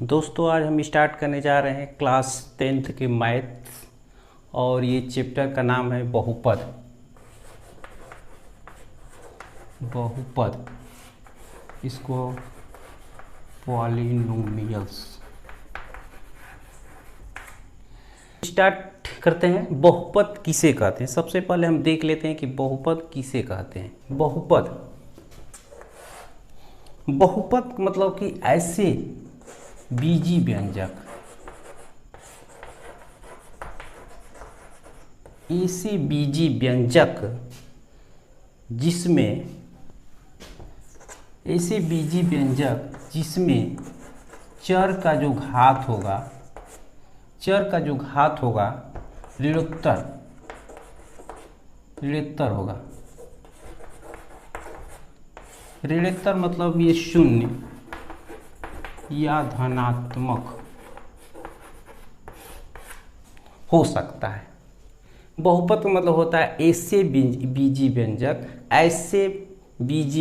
दोस्तों आज हम स्टार्ट करने जा रहे हैं क्लास 10th के मैथ्स और ये चैप्टर का नाम है बहुपद। बहुपद इसको पॉलिनोमियल्स। स्टार्ट करते हैं। बहुपद किसे कहते हैं? सबसे पहले हम देख लेते हैं कि बहुपद किसे कहते हैं। बहुपद मतलब कि ऐसे बीजी व्यंजक, ऐसे बीजी व्यंजक जिसमें चर का जो घात होगा ऋणोत्तर होगा। ऋणोत्तर मतलब ये शून्य या धनात्मक हो सकता है। बहुपद का मतलब होता है ऐसे बीजी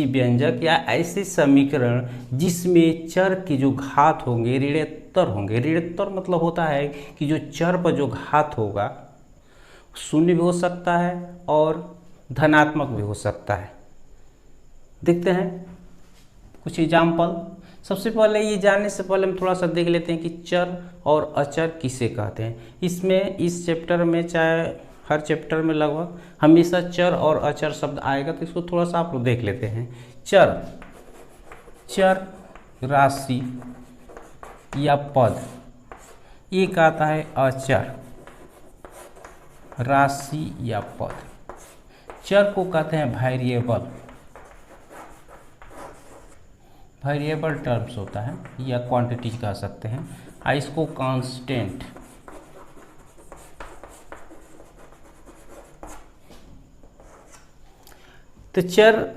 व्यंजक या ऐसे समीकरण जिसमें चर के जो घात होंगे ऋणोत्तर होंगे। ऋणोत्तर मतलब होता है कि जो चर पर जो घात होगा शून्य भी हो सकता है और धनात्मक भी हो सकता है। देखते हैं कुछ एग्जाम्पल। सबसे पहले ये जानने से पहले हम थोड़ा सा देख लेते हैं कि चर और अचर किसे कहते हैं। इस चैप्टर में चाहे हर चैप्टर में लगभग हमेशा चर और अचर शब्द आएगा, तो इसको थोड़ा सा आप लोग देख लेते हैं। चर राशि या पद, एक आता है अचर राशि या पद। चर को कहते हैं वेरिएबल टर्म्स होता है या क्वांटिटीज कह सकते हैं। इसको कांस्टेंट, तो चर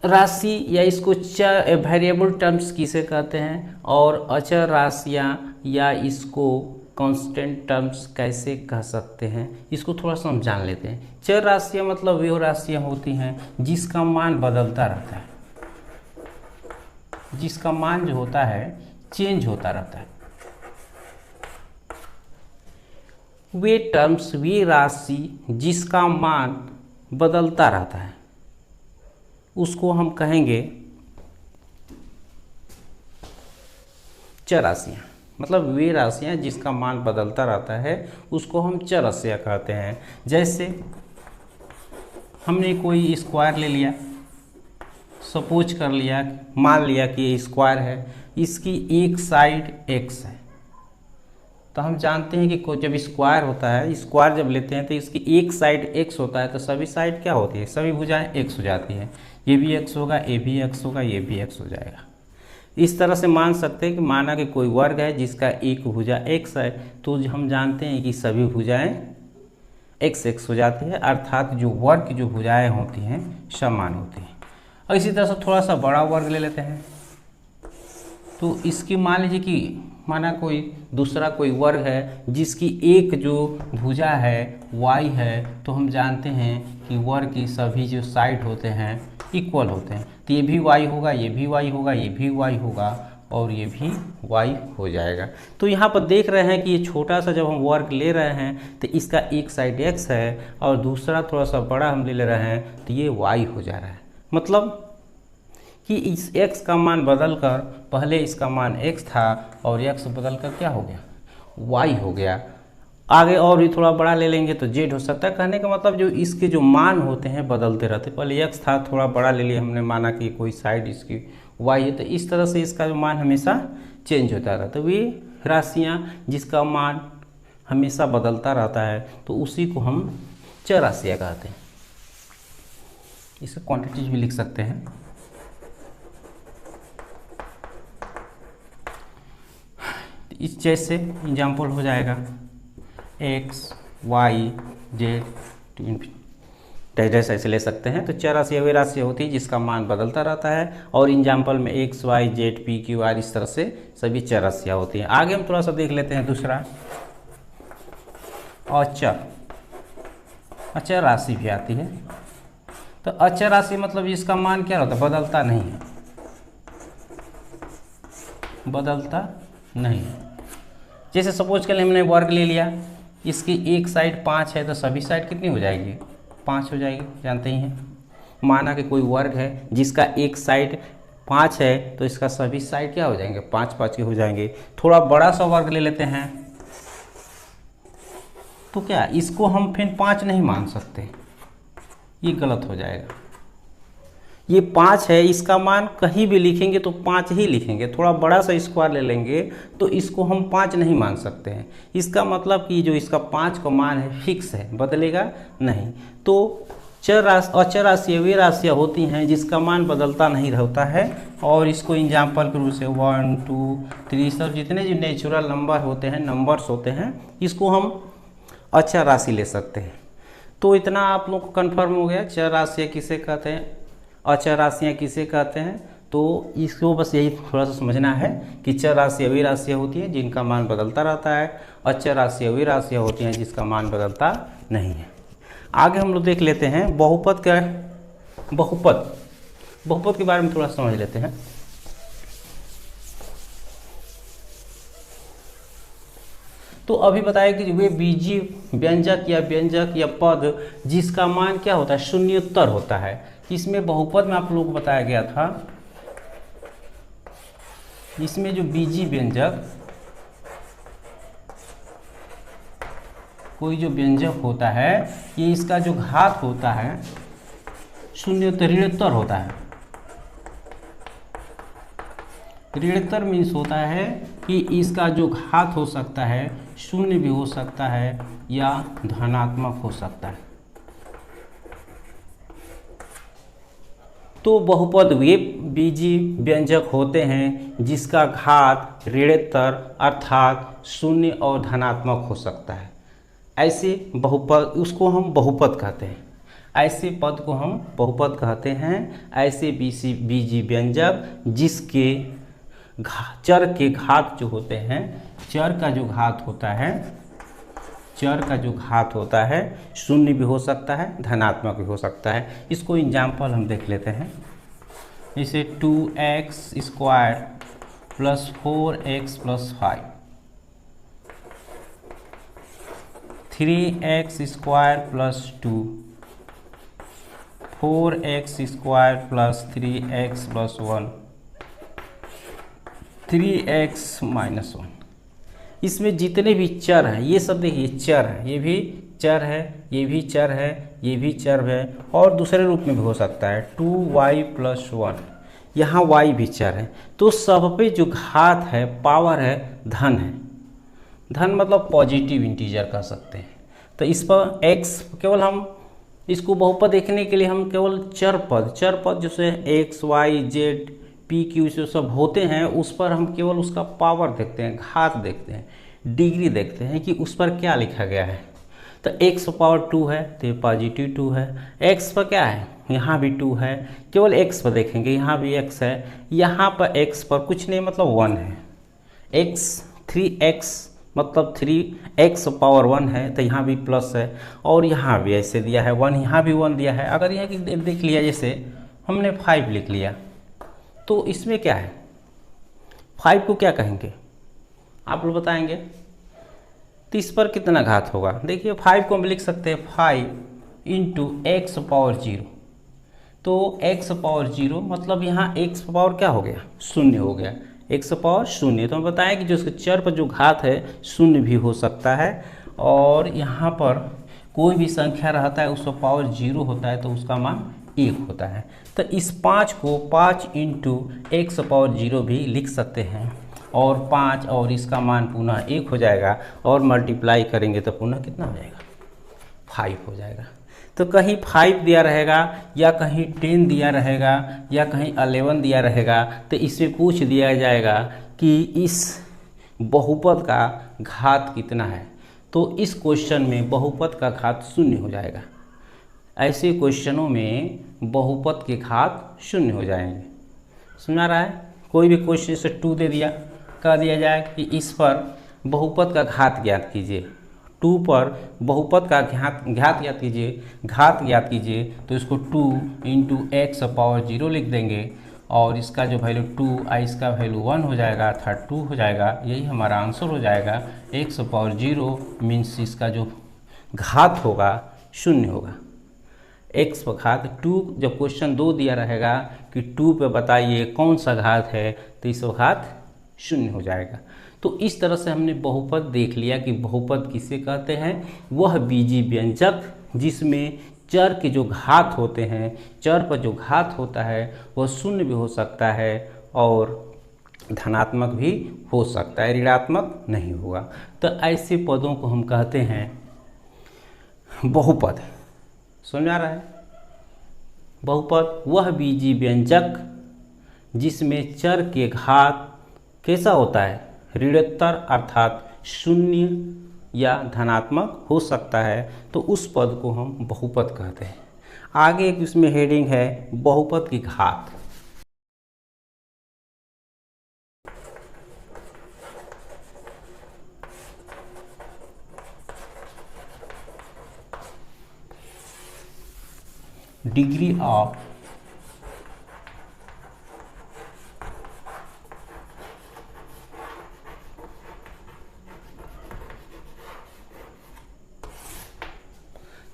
राशि या इसको चर वेरिएबल टर्म्स किसे कहते हैं और अचर राशियाँ या इसको कांस्टेंट टर्म्स कैसे कह सकते हैं, इसको थोड़ा सा हम जान लेते हैं। चर राशियाँ मतलब वे राशियाँ होती हैं जिसका मान बदलता रहता है, जिसका मान जो होता है चेंज होता रहता है। वे राशि जिसका मान बदलता रहता है उसको हम कहेंगे चर राशियाँ। मतलब वे राशियाँ जिसका मान बदलता रहता है उसको हम चर राशियाँ कहते हैं। जैसे हमने कोई स्क्वायर ले लिया, सपोज कर लिया, मान लिया कि ये स्क्वायर है, इसकी एक साइड x है, तो हम जानते हैं कि जब स्क्वायर होता है, स्क्वायर जब लेते हैं तो इसकी एक साइड x होता है, तो सभी साइड क्या होती है, सभी भुजाएं x हो जाती हैं। ये भी x होगा, ये भी x होगा, ये भी x हो जाएगा। इस तरह से मान सकते हैं कि माना कि कोई वर्ग है जिसका एक भुजा x है, तो हम जानते हैं कि सभी भुजाएं x हो जाती है, अर्थात जो वर्ग की जो भुजाएं होती हैं समान होती हैं। और इसी तरह से थोड़ा सा बड़ा वर्ग ले लेते हैं, तो इसकी मान लीजिए कि माना कोई दूसरा कोई वर्ग है जिसकी एक जो भुजा है y है, तो हम जानते हैं कि वर्ग की सभी जो साइड होते हैं इक्वल होते हैं। तो ये भी y होगा, ये भी y होगा, ये भी y होगा और ये भी y हो जाएगा। तो यहाँ पर देख रहे हैं कि ये छोटा सा जब हम वर्ग ले रहे हैं तो इसका एक साइड x है और दूसरा थोड़ा सा बड़ा हम ले रहे हैं तो ये y हो जा रहा है। मतलब कि इस x का मान बदलकर पहले इसका मान x था और x बदलकर क्या हो गया, y हो गया। आगे और भी थोड़ा बड़ा ले लेंगे तो z हो सकता है। कहने का मतलब जो इसके जो मान होते हैं बदलते रहते। पहले x था, थोड़ा बड़ा ले लिया हमने, माना कि कोई साइड इसकी y है, तो इस तरह से इसका जो मान हमेशा चेंज होता रहता है। वे राशियाँ जिसका मान हमेशा बदलता रहता है तो उसी को हम चर राशियाँ कहते हैं। इसका क्वांटिटीज भी लिख सकते हैं। इस जैसे एग्जाम्पल हो जाएगा x y z जैसे ऐसे ले सकते हैं। तो चर राशि वे राशि होती है जिसका मान बदलता रहता है और एग्जाम्पल में x y z p q r इस तरह से सभी चर राशियाँ होती हैं। आगे हम थोड़ा सा देख लेते हैं दूसरा अचर राशि भी आती है। तो अचर राशि मतलब इसका मान क्या होता है, बदलता नहीं है, बदलता नहीं। जैसे सपोज कर हमने वर्ग ले लिया, इसकी एक साइड 5 है तो सभी साइड कितनी हो जाएगी? 5 हो जाएगी, जानते ही हैं। माना कि कोई वर्ग है जिसका एक साइड 5 है तो इसका सभी साइड क्या हो जाएंगे? 5 के हो जाएंगे। थोड़ा बड़ा सा वर्ग ले लेते हैं तो क्या इसको हम फिर 5 नहीं मान सकते, ये गलत हो जाएगा। ये 5 है, इसका मान कहीं भी लिखेंगे तो 5 ही लिखेंगे। थोड़ा बड़ा सा स्क्वायर ले लेंगे तो इसको हम 5 नहीं मान सकते हैं। इसका मतलब कि जो इसका 5 का मान है फिक्स है, बदलेगा नहीं। तो अचर राशियाँ वे राशियाँ होती हैं जिसका मान बदलता नहीं रहता है, और इसको एग्जाम्पल के रूप से 1 2 3 सब जितने जो नेचुरल नंबर होते हैं, नंबर्स होते हैं, इसको हम अचर राशि ले सकते हैं। तो इतना आप लोग को कन्फर्म हो गया चर राशियाँ किसे कहते हैं, अचर राशियाँ किसे कहते हैं। तो इसको बस यही थोड़ा सा समझना है कि चर राशियाँ वे राशियाँ होती हैं जिनका मान बदलता रहता है, अचर राशियाँ वे राशियाँ होती हैं जिसका मान बदलता नहीं है। आगे हम लोग देख लेते हैं बहुपद का, बहुपद के बारे में थोड़ा समझ लेते हैं। तो अभी बताया कि वे बीजी व्यंजक या पद जिसका मान क्या होता है? शून्योत्तर होता है। इसमें बहुपद में आप लोगों को बताया गया था, इसमें जो बीजी व्यंजक, कोई जो व्यंजक होता है, ये इसका जो घात होता है शून्योत्तर ऋणोत्तर होता है। ऋणोत्तर मीन्स होता है कि इसका जो घात हो सकता है शून्य भी हो सकता है या धनात्मक हो सकता है। तो बहुपद वे बीजी व्यंजक होते हैं जिसका घात ऋणोत्तर अर्थात शून्य और धनात्मक हो सकता है। ऐसे बहुपद, उसको हम बहुपद कहते हैं। ऐसे पद को हम बहुपद कहते हैं। ऐसे बीजी व्यंजक जिसके चर के घात जो होते हैं, चर का जो घात होता है शून्य भी हो सकता है, धनात्मक भी हो सकता है। इसको एग्जाम्पल हम देख लेते हैं। जैसे 2x square plus 4x plus 5, 3x square plus 2, 4x square plus 3x plus 1, 3x minus 1। इसमें जितने भी चर हैं, ये सब देखिए चर है, ये भी चर है, ये भी चर है, ये भी चर है, और दूसरे रूप में भी हो सकता है 2y प्लस 1, यहाँ y भी चर है। तो सब पे जो घात है, पावर है, धन है। धन मतलब पॉजिटिव इंटीजर कह सकते हैं। तो इस पर x केवल हम इसको बहुपद देखने के लिए हम केवल चर पद जैसे x y z p q जो सब होते हैं उस पर हम केवल उसका पावर देखते हैं, घात देखते हैं, डिग्री देखते हैं कि उस पर क्या लिखा गया है। तो x पावर 2 है तो ये पॉजिटिव 2 है। x पर क्या है? यहाँ भी 2 है, केवल x पर देखेंगे, यहाँ भी x है, यहाँ पर x पर कुछ नहीं मतलब 1 है। x 3x मतलब 3x पावर 1 है तो यहाँ भी प्लस है, और यहाँ भी ऐसे दिया है 1, यहाँ भी 1 दिया है। अगर यहाँ की देख लिया, जैसे हमने 5 लिख लिया, तो इसमें क्या है? 5 को क्या कहेंगे आप लोग बताएंगे? तो इस पर कितना घात होगा? देखिए 5 को हम लिख सकते हैं 5 इंटू एक्स पावर 0। तो x पावर 0 मतलब यहाँ x पावर क्या हो गया? शून्य हो गया। x पावर शून्य, तो हम बताएं कि जो उसके चर पर जो घात है शून्य भी हो सकता है, और यहाँ पर कोई भी संख्या रहता है उसका पावर 0 होता है तो उसका मान 1 होता है। तो इस 5 को 5 इंटू एक्स पावर 0 भी लिख सकते हैं, और 5 और इसका मान पुनः 1 हो जाएगा, और मल्टीप्लाई करेंगे तो पुनः कितना हो जाएगा? 5 हो जाएगा। तो कहीं 5 दिया रहेगा, या कहीं 10 दिया रहेगा, या कहीं 11 दिया रहेगा, तो इसमें पूछ दिया जाएगा कि इस बहुपद का घात कितना है। तो इस क्वेश्चन में बहुपद का घात 0 हो जाएगा। ऐसे क्वेश्चनों में बहुपद के घात 0 हो जाएंगे। समझ आ रहा है? कोई भी क्वेश्चन से 2 दे दिया, कह दिया जाए कि इस पर बहुपद का घात ज्ञात कीजिए, 2 पर बहुपद का घात ज्ञात कीजिए, तो इसको 2 इंटू एक्स पावर 0 लिख देंगे, और इसका जो वैल्यू 2 इसका वैल्यू 1 हो जाएगा अर्थात 2 हो जाएगा। यही हमारा आंसर हो जाएगा। x⁻0 मीन्स इसका जो घात होगा 0 होगा। x पर घात 2, जब क्वेश्चन 2 दिया रहेगा कि 2 पे बताइए कौन सा घात है, तो इस घात 0 हो जाएगा। तो इस तरह से हमने बहुपद देख लिया कि बहुपद किसे कहते हैं। वह बीजीय व्यंजक जिसमें चर के जो घात होते हैं, चर पर जो घात होता है वह 0 भी हो सकता है और धनात्मक भी हो सकता है, ऋणात्मक नहीं होगा। तो ऐसे पदों को हम कहते हैं बहुपद। समझ आ रहा है। बहुपद वह बीजीय व्यंजक जिसमें चर के घात कैसा होता है, ऋणोत्तर अर्थात 0 या धनात्मक हो सकता है, तो उस पद को हम बहुपद कहते हैं। आगे एक इसमें हेडिंग है बहुपद की घात। डिग्री ऑफ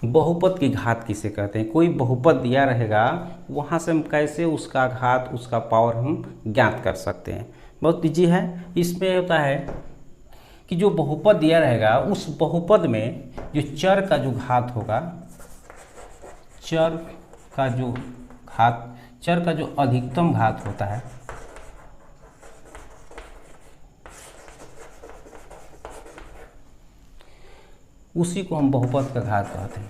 बहुपद की घात किसे कहते हैं। कोई बहुपद दिया रहेगा, वहाँ से हम कैसे उसका घात, उसका पावर हम ज्ञात कर सकते हैं। बहुत ईजी है। इसमें होता है कि जो बहुपद दिया रहेगा उस बहुपद में जो चर का जो घात होगा, चर का जो अधिकतम घात होता है, उसी को हम बहुपद का घात कहते हैं।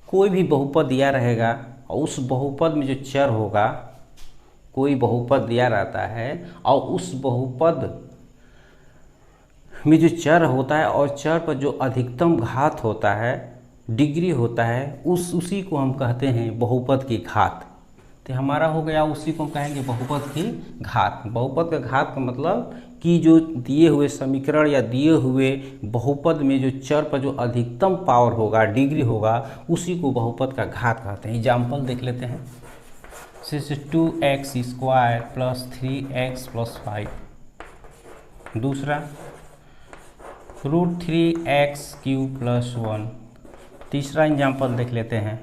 कोई भी बहुपद दिया रहेगा और उस बहुपद में जो चर होगा, कोई बहुपद दिया रहता है और उस बहुपद में जो चर होता है और चर पर जो अधिकतम घात होता है, डिग्री होता है, उसी को हम कहते हैं बहुपद की घात। तो हमारा हो गया, उसी को हम कहेंगे बहुपद की घात। बहुपद का घात का मतलब कि जो दिए हुए समीकरण या दिए हुए बहुपद में जो चर पर जो अधिकतम पावर होगा, डिग्री होगा, उसी को बहुपद का घात कहते हैं। एग्जाम्पल देख लेते हैं। 2x² + 3x + 5। दूसरा √3x³ + 1। तीसरा एग्जाम्पल देख लेते हैं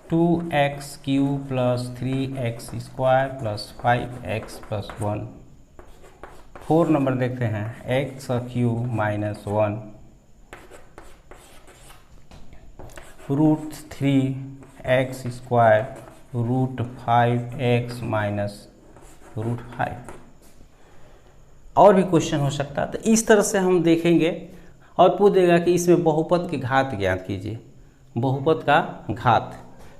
2x³ + 3x² + 5x + 1। 4 नंबर देखते हैं x³ - 1 √3x² √5x - √5। और भी क्वेश्चन हो सकता है। तो इस तरह से हम देखेंगे और पूछ देगा कि इसमें बहुपद की घात ज्ञात कीजिए। बहुपद का घात,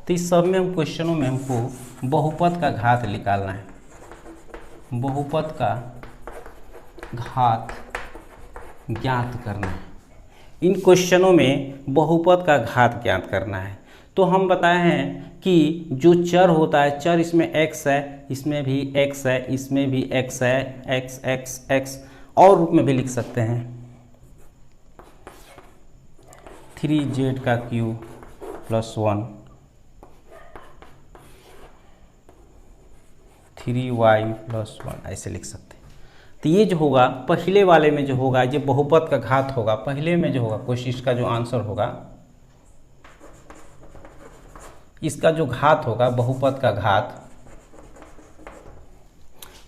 तो इस सब में हम क्वेश्चनों में हमको बहुपद का घात निकालना है। बहुपद का घात ज्ञात करना है। इन क्वेश्चनों में बहुपद का घात ज्ञात करना है। तो हम बताए हैं कि जो चर होता है, चर इसमें x है, इसमें भी x है, इसमें भी x है, x और रूप में भी लिख सकते हैं 3z का क्यूब + 1 3y + 1 ऐसे लिख सकते हैं। तो ये जो होगा पहले वाले में जो होगा, ये बहुपद का घात होगा। पहले में जो होगा कोशिश का जो आंसर होगा, इसका जो घात होगा बहुपद का घात,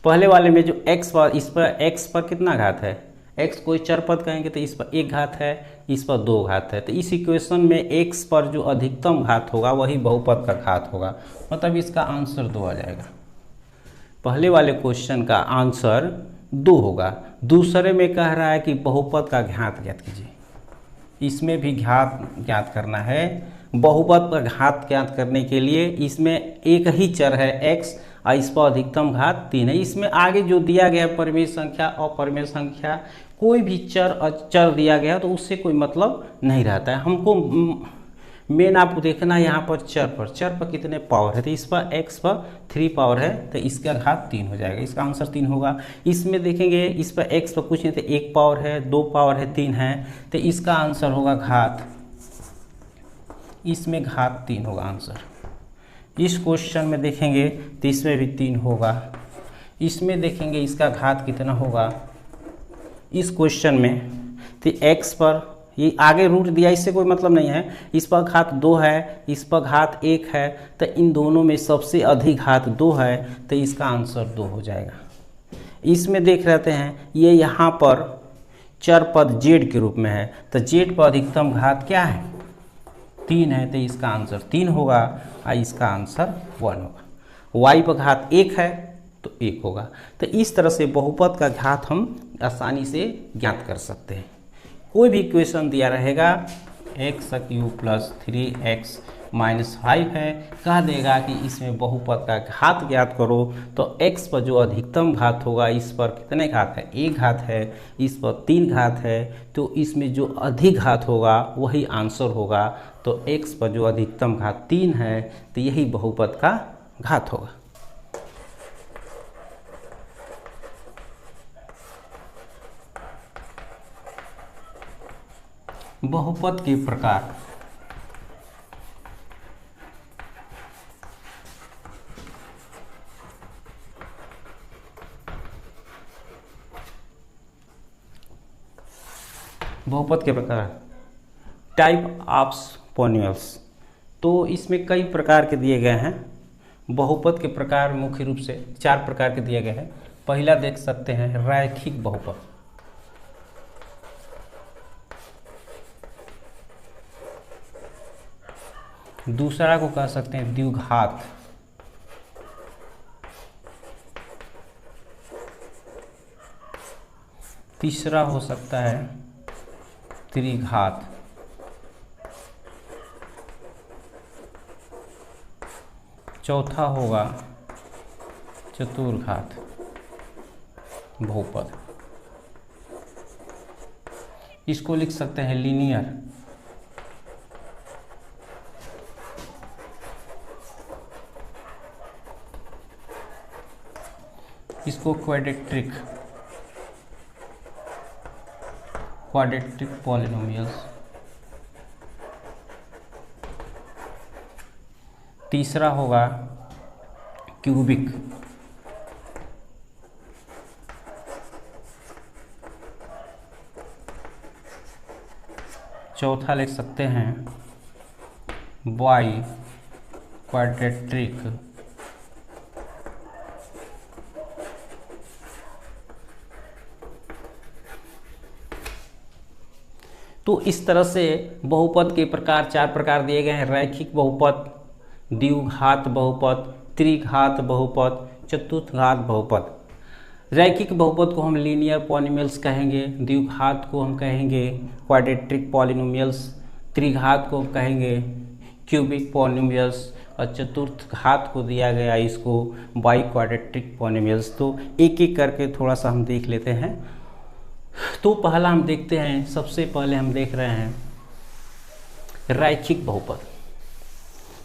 पहले वाले में जो x पर, इस पर x पर कितना घात है, x कोई चर पद कहेंगे तो इस पर 1 घात है, इस पर 2 घात है। तो इस इक्वेशन में x पर जो अधिकतम घात होगा वही बहुपद का घात होगा। मतलब इसका आंसर 2 आ जाएगा। पहले वाले क्वेश्चन का आंसर 2 होगा। दूसरे में कह रहा है कि बहुपद का घात ज्ञात कीजिए। इसमें भी घात ज्ञात करना है। बहुपद का घात ज्ञात करने के लिए इसमें एक ही चर है x और इस पर अधिकतम घात 3 है। इसमें आगे जो दिया गया परिमेय संख्या और परिमेय संख्या, कोई भी चर दिया गया तो उससे कोई मतलब नहीं रहता है। हमको मेन आपको देखना है यहाँ पर चर पर कितने पावर है। तो इस पर x पर 3 पावर है, तो इसका घात 3 हो जाएगा। इसका आंसर 3 होगा। इसमें देखेंगे इस पर x पर कुछ नहीं, तो 1 पावर है, 2 पावर है, 3 है, तो इसका आंसर होगा घात इसमें घात 3 होगा आंसर। इस क्वेश्चन में देखेंगे तो इसमें भी 3 होगा। इसमें देखेंगे इसका घात कितना होगा इस क्वेश्चन में, तो x पर ये आगे रूट दिया इससे कोई मतलब नहीं है, इस पर घात 2 है, इस पर घात 1 है, तो इन दोनों में सबसे अधिक घात 2 है, तो इसका आंसर 2 हो जाएगा। इसमें देख रहते हैं ये यहाँ पर चर पद z के रूप में है, तो z पर अधिकतम घात क्या है 3 है, तो इसका आंसर 3 होगा और इसका आंसर 1 होगा। y पर घात 1 है तो 1 होगा। तो इस तरह से बहुपद का घात हम आसानी से ज्ञात कर सकते हैं। कोई भी इक्वेशन दिया रहेगा x³ + 3x - 5 है, कह देगा कि इसमें बहुपद का घात ज्ञात करो, तो x पर जो अधिकतम घात होगा इस पर कितने घात है 1 घात है, इस पर 3 घात है, तो इसमें जो अधिक घात होगा वही आंसर होगा। तो x पर जो अधिकतम घात 3 है तो यही बहुपद का घात होगा। बहुपद के प्रकार। बहुपद के प्रकार टाइप ऑफ पॉलिनोमियल्स, तो इसमें कई प्रकार के दिए गए हैं। बहुपद के प्रकार मुख्य रूप से 4 प्रकार के दिए गए हैं। पहला देख सकते हैं रैखिक बहुपद। दूसरा को कह सकते हैं द्विघात। तीसरा हो सकता है त्रिघात। चौथा होगा चतुर्घात बहुपद। इसको लिख सकते हैं लीनियर। इसको क्वाड्रेटिक पॉलिनोमियल्स। तीसरा होगा क्यूबिक। चौथा लिख सकते हैं बाई क्वाड्रेटिक। तो इस तरह से बहुपद के प्रकार 4 प्रकार दिए गए हैं। रैखिक बहुपद, द्विघात बहुपद, त्रिघात बहुपद, चतुर्घात बहुपद। रैखिक बहुपद को हम लीनियर पॉलिनोमियल्स कहेंगे, द्विघात को हम कहेंगे क्वाड्रेटिक पॉलिनोमियल्स, त्रिघात को हम कहेंगे क्यूबिक पॉलिनोमियल्स, और चतुर्थ घात को दिया गया इसको बाई क्वाड्रेटिक पॉलिनोमियल्स। तो एक एक करके थोड़ा सा हम देख लेते हैं। तो पहला हम देखते हैं, सबसे पहले हम देख रहे हैं रैखिक बहुपद।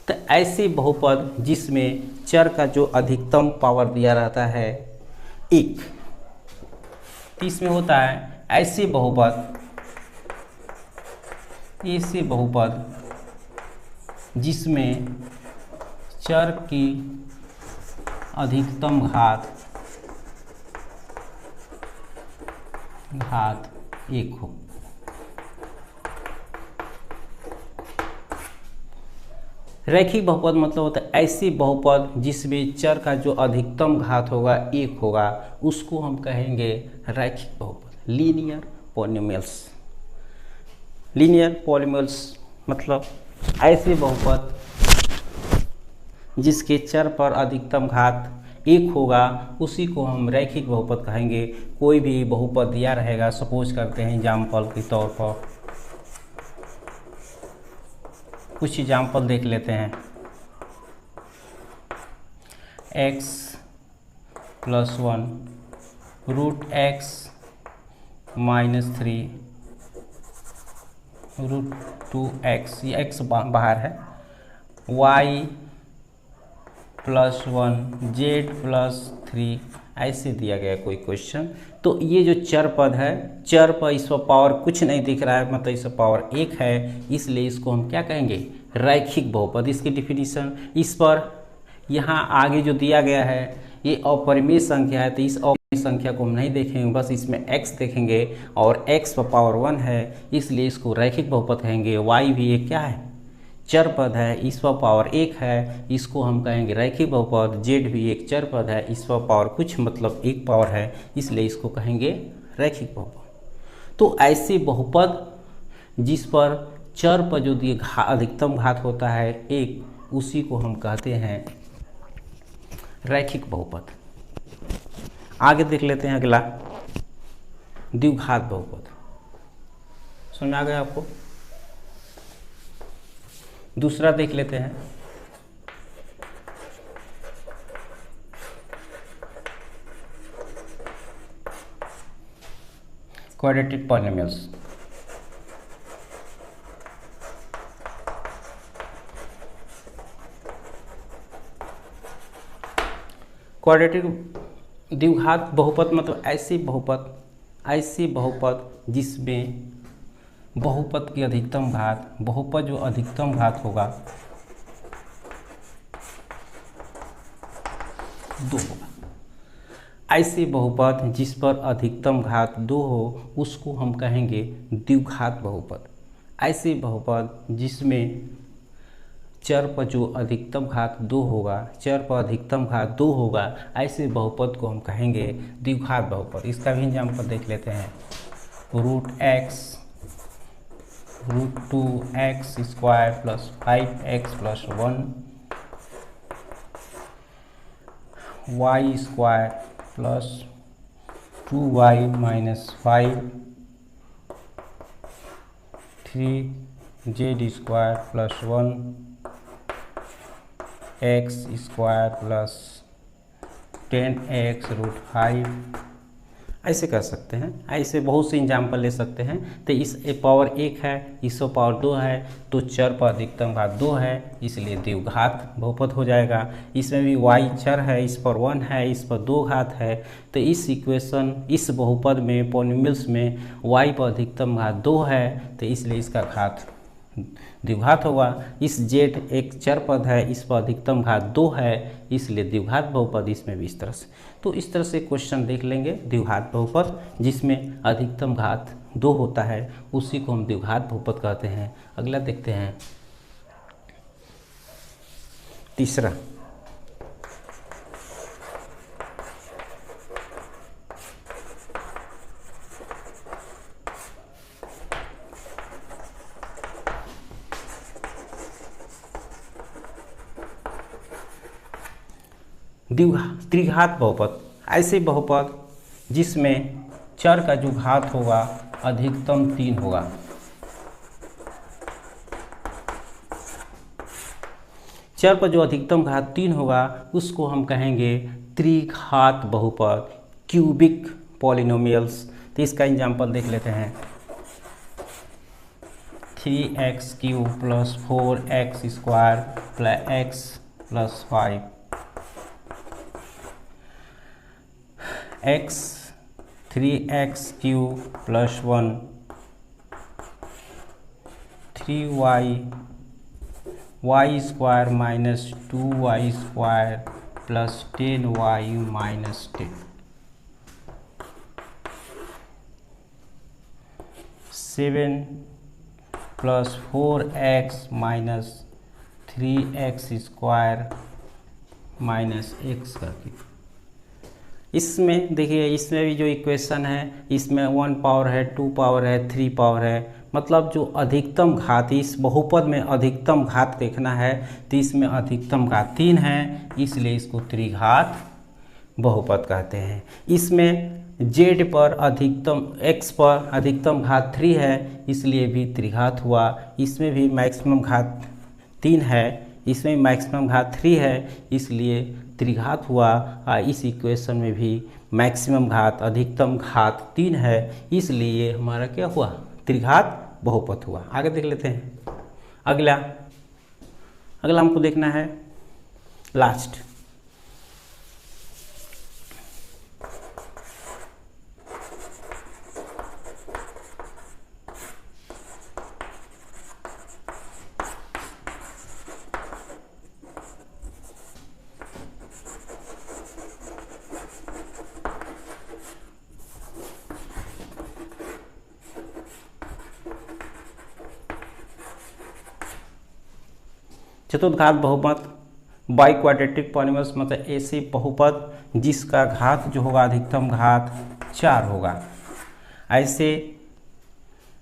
तो ऐसे बहुपद जिसमें चर का जो अधिकतम पावर दिया रहता है 1, इसमें होता है ऐसे बहुपद जिसमें चर की अधिकतम घात 1 हो। रैखिक बहुपद मतलब होता है ऐसी बहुपद जिसमें चर का जो अधिकतम घात होगा 1 होगा, उसको हम कहेंगे रैखिक बहुपद, लीनियर पॉलिनोमियल्स। लीनियर पॉलिनोमियल्स मतलब ऐसे बहुपद जिसके चर पर अधिकतम घात 1 होगा, उसी को हम रैखिक बहुपद कहेंगे। कोई भी बहुपद दिया रहेगा, सपोज करते हैं एग्जाम्पल के तौर पर कुछ एग्जाम्पल देख लेते हैं। x + 1 √x - 3 √2x, ये x बाहर है, y + 1 z + 3, ऐसे दिया गया कोई क्वेश्चन। तो ये जो चर पद है, चर पर इस पर पावर कुछ नहीं दिख रहा है, मतलब इस पर पावर 1 है, इसलिए इसको हम क्या कहेंगे रैखिक बहुपद। इसकी डिफिनीशन इस पर यहाँ आगे जो दिया गया है ये अपरिमेय संख्या है, तो इस अपरिमेय संख्या को हम नहीं देखेंगे, बस इसमें x देखेंगे और x पर पावर 1 है, इसलिए इसको रैखिक बहुपद कहेंगे। y भी एक क्या है, चर पद है, इस पर पावर 1 है, इसको हम कहेंगे रैखिक बहुपद। z भी एक चर पद है, इस पर पावर कुछ मतलब 1 पावर है, इसलिए इसको कहेंगे रैखिक बहुपद। तो ऐसे बहुपद जिस पर चर पर जो दिए अधिकतम घात होता है 1, उसी को हम कहते हैं रैखिक बहुपद। आगे देख लेते हैं अगला द्विघात बहुपद। समझ आ गया आपको? दूसरा देख लेते हैं क्वाड्रेटिक पॉलिनोमियल्स। क्वाड्रेटिक द्विघात बहुपद मतलब ऐसी बहुपद जिसमें बहुपद की अधिकतम घात, बहुपद जो अधिकतम घात होगा 2 होगा। ऐसी बहुपद जिस पर अधिकतम घात 2 हो उसको हम कहेंगे द्विघात बहुपद। ऐसी बहुपद जिसमें चर पर जो अधिकतम घात 2 होगा, चर पर अधिकतम घात 2 होगा, ऐसे बहुपद को हम कहेंगे द्विघात बहुपद। इसका भी एग्जाम्पल देख लेते हैं। √x √2x² plus 5x plus 1 y² plus 2y minus 5 3z² plus 1 x² plus 10x √5। ऐसे कर सकते हैं, ऐसे बहुत से एग्जाम्पल ले सकते हैं। तो इस पावर 1 है, इस पर पावर 2 है, तो चर पर अधिकतम घात 2 है, इसलिए द्विघात बहुपद हो जाएगा। इसमें भी y चर है, इस पर 1 है, इस पर 2 घात है, तो इस इक्वेशन इस बहुपद में पॉलिनोमियल्स में y पर अधिकतम घात 2 है, तो इसलिए इसका घात द्विघात होगा। इस z एक चर पद है, इस पर अधिकतम घात 2 है, इसलिए द्विघात बहुपद इसमें भी इस तरह से। तो इस तरह से क्वेश्चन देख लेंगे। द्विघात बहुपद जिसमें अधिकतम घात 2 होता है उसी को हम द्विघात बहुपद कहते हैं। अगला देखते हैं तीसरा। त्रिघात बहुपद ऐसे बहुपद जिसमें चर का जो घात होगा अधिकतम 3 होगा। चर पर जो अधिकतम घात 3 होगा उसको हम कहेंगे त्रिघात बहुपद, क्यूबिक पॉलिनोमियल्स। तो इसका एग्जाम्पल देख लेते हैं। 3x³ plus 4x² plus x plus 5 x 3x³ plus 1 3y y² minus 2y² plus 10y minus 10 7 plus 4x minus 3x² minus x करके। इसमें देखिए, इसमें भी जो इक्वेशन है इसमें 1 पावर है, 2 पावर है, 3 पावर है, मतलब जो अधिकतम घात, इस बहुपद में अधिकतम घात देखना है तो इसमें अधिकतम घात 3 है, इसलिए इसको त्रिघात बहुपद कहते हैं। इसमें z पर अधिकतम, x पर अधिकतम घात 3 है, इसलिए भी त्रिघात हुआ। इसमें भी मैक्सिमम घात 3 है, इसमें मैक्सिमम घात 3 है, इसलिए त्रिघात हुआ। इस इक्वेशन में भी मैक्सिमम घात अधिकतम घात 3 है, इसलिए हमारा क्या हुआ, त्रिघात बहुपद हुआ। आगे देख लेते हैं। अगला हमको देखना है लास्ट। चतुर्घात बहुपद बाई क्वाड्रेटिक पॉलीमर्स मतलब ऐसे बहुपद जिसका घात जो होगा अधिकतम घात 4 होगा। ऐसे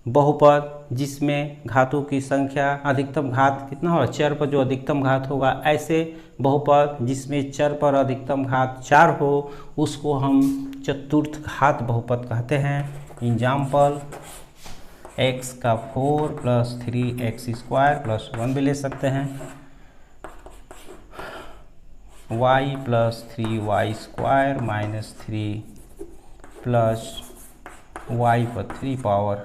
बहुपद जिसमें घातों की संख्या अधिकतम घात कितना होगा, चर पर जो अधिकतम घात होगा। ऐसे बहुपद जिसमें चर पर अधिकतम घात 4 हो उसको हम चतुर्थ घात बहुपद कहते हैं। एग्जाम्पल x का 4 + 3x² + 1 भी ले सकते हैं, y + 3y² - 3 प्लस y पर 3 पावर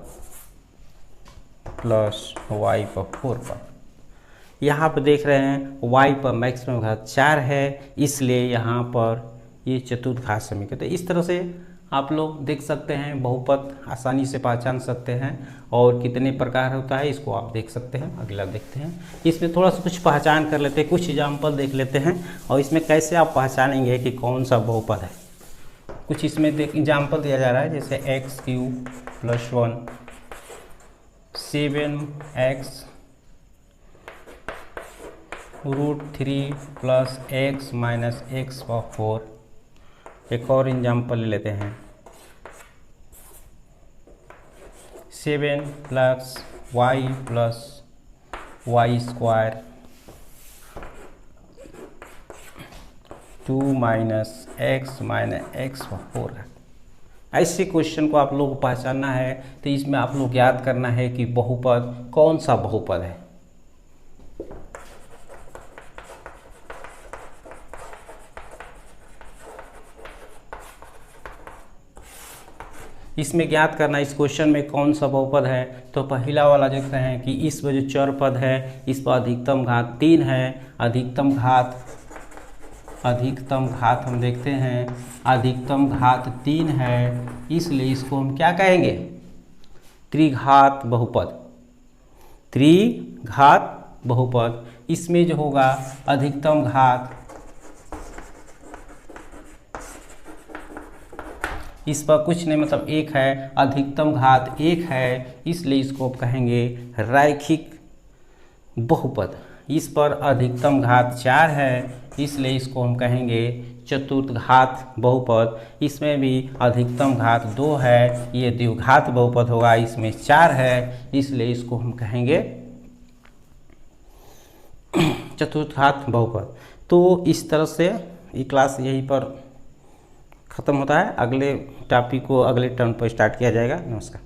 प्लस y पर 4 पावर। यहाँ पर देख रहे हैं y पर मैक्सिमम घात 4 है, इसलिए यहाँ पर ये चतुर्घात समीकरण। तो इस तरह से आप लोग देख सकते हैं, बहुपद आसानी से पहचान सकते हैं और कितने प्रकार होता है इसको आप देख सकते हैं। अगला देखते हैं, इसमें थोड़ा सा कुछ पहचान कर लेते हैं, कुछ एग्जाम्पल देख लेते हैं और इसमें कैसे आप पहचानेंगे कि कौन सा बहुपद है। कुछ इसमें एग्जाम्पल दिया जा रहा है, जैसे x³ + 1 7x √3 + x - x/4। एक और एग्जाम्पल ले लेते हैं, 7 + y + y² 2 - x - x/4। ऐसे क्वेश्चन को आप लोग को पहचानना है, तो इसमें आप लोग याद करना है कि बहुपद कौन सा बहुपद है। इसमें ज्ञात करना इस क्वेश्चन में कौन सा बहुपद है। तो पहला वाला देखते हैं कि इस जो चर पद है इस पर अधिकतम घात 3 है। अधिकतम घात हम देखते हैं अधिकतम घात 3 है, इसलिए इसको हम क्या कहेंगे, त्रिघात बहुपद। त्रिघात बहुपद इसमें जो होगा अधिकतम घात इस पर कुछ नहीं मतलब 1 है, अधिकतम घात 1 है, इसलिए इसको कहेंगे रैखिक बहुपद। इस पर अधिकतम घात 4 है, इसलिए इसको हम कहेंगे चतुर्घात बहुपद। इसमें भी अधिकतम घात 2 है, ये द्विघात बहुपद होगा, इसमें 4 है, इसलिए इसको हम कहेंगे चतुर्घात बहुपद। तो इस तरह से ये क्लास यहीं पर ख़त्म होता है। अगले टॉपिक को अगले टर्न पर स्टार्ट किया जाएगा। नमस्कार।